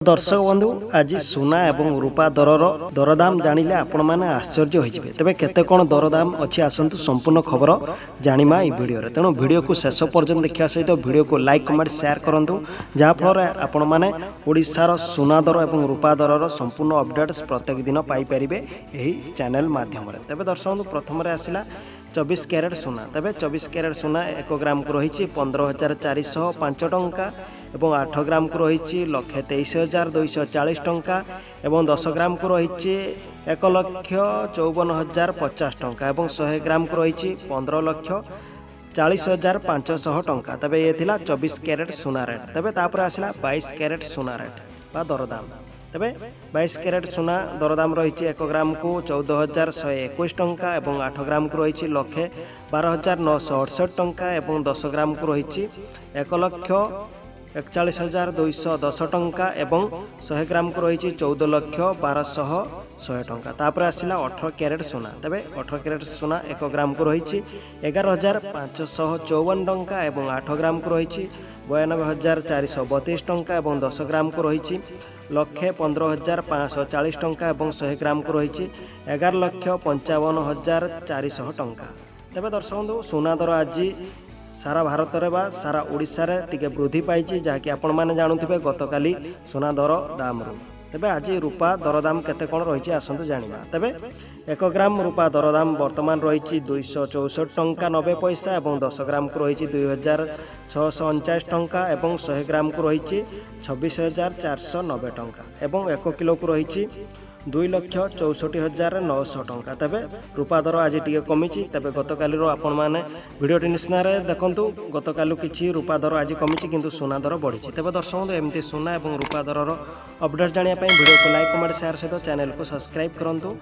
दर्शक बंधु आज सुना एवं रूपा दरर दरदाम जानिले आपण माने आश्चर्य होइजिबे। तबे केते कोन दरदाम अछि आसंतु संपूर्ण खबर जानिमा ई वीडियो रे। तेणु वीडियो को शेष पर्यंत देखिया सहित वीडियो को लाइक कमेंट शेयर करंतु जहा फल आपण माने ओडिशार सुना दर एवं रूपा दरर संपूर्ण अपडेट्स प्रत्येक दिन पाई परिबे एही चैनल माध्यम रे। तबे दर्शक बंधु प्रथम रे आसिला 24 कैरेट सुना। तबे 24 कैरेट सुना 1 ग्राम को रही 15,405 टंका एवं 8 ग्राम को रही 1,23,240 टंका एवं 10 ग्राम को रही 1,54,50 टंका एवं 100 ग्राम को रही 15,40,500 टंका। तबे ये थिला 24 कैरेट सुना रेट। तबे तापर आसला 22 कैरेट सुना रेट बा दरदाम। तबे 22 कैरेट सुना दरदाम रही 1 ग्राम को 14,121 टंका एवं 8 ग्राम को रही 1,12,968 टंका एवं 10 ग्राम को रही 1,41,210 टंका एवं 100 ग्राम को रही 14,12,100 टंका। तापर आसला 18 कैरेट सुना। तबे 18 कैरेट सुना 1 ग्राम को रही 11,554 टंका एवं 8 ग्राम को रही 92,432 टंका एवं 10 ग्राम को रही 1,15,540 टंका एवं 100 ग्राम को रही 11,55,400 टंका। तबे दर्शक बंधु सुना दर आज सारा भारत रे बा सारा ओडिशा रे टिके वृद्धि पाई जहाँकि आपण माने जानुथिबे गतकाली सुना दर दाम रो। तबे आज रूपा दरदाम केते कोन रही आसंतु जानिबा। तबे 1 ग्राम रूपा दरदाम वर्तमान रही 264 टंका 90 पैसा एवं 10 ग्राम को रही 2,649 टंका एवं 100 ग्राम को रही 26,490 टंका एवं 1 किलो को रही 2,64,900 टंका। तबे रूपा दर आज टिके कमी। तबे गतकाली आपण माने वीडियो निश्चित देखंतु गतकाली किछि रूपा दर आज कमी किंतु सुना दर बढ़ी। तबे दर्शक बंधु एमती सुना एवं रूपा दरर अपडेट जानिया पई वीडियो को लाइक कमेंट शेयर सहित चैनल को सब्सक्राइब करंतु।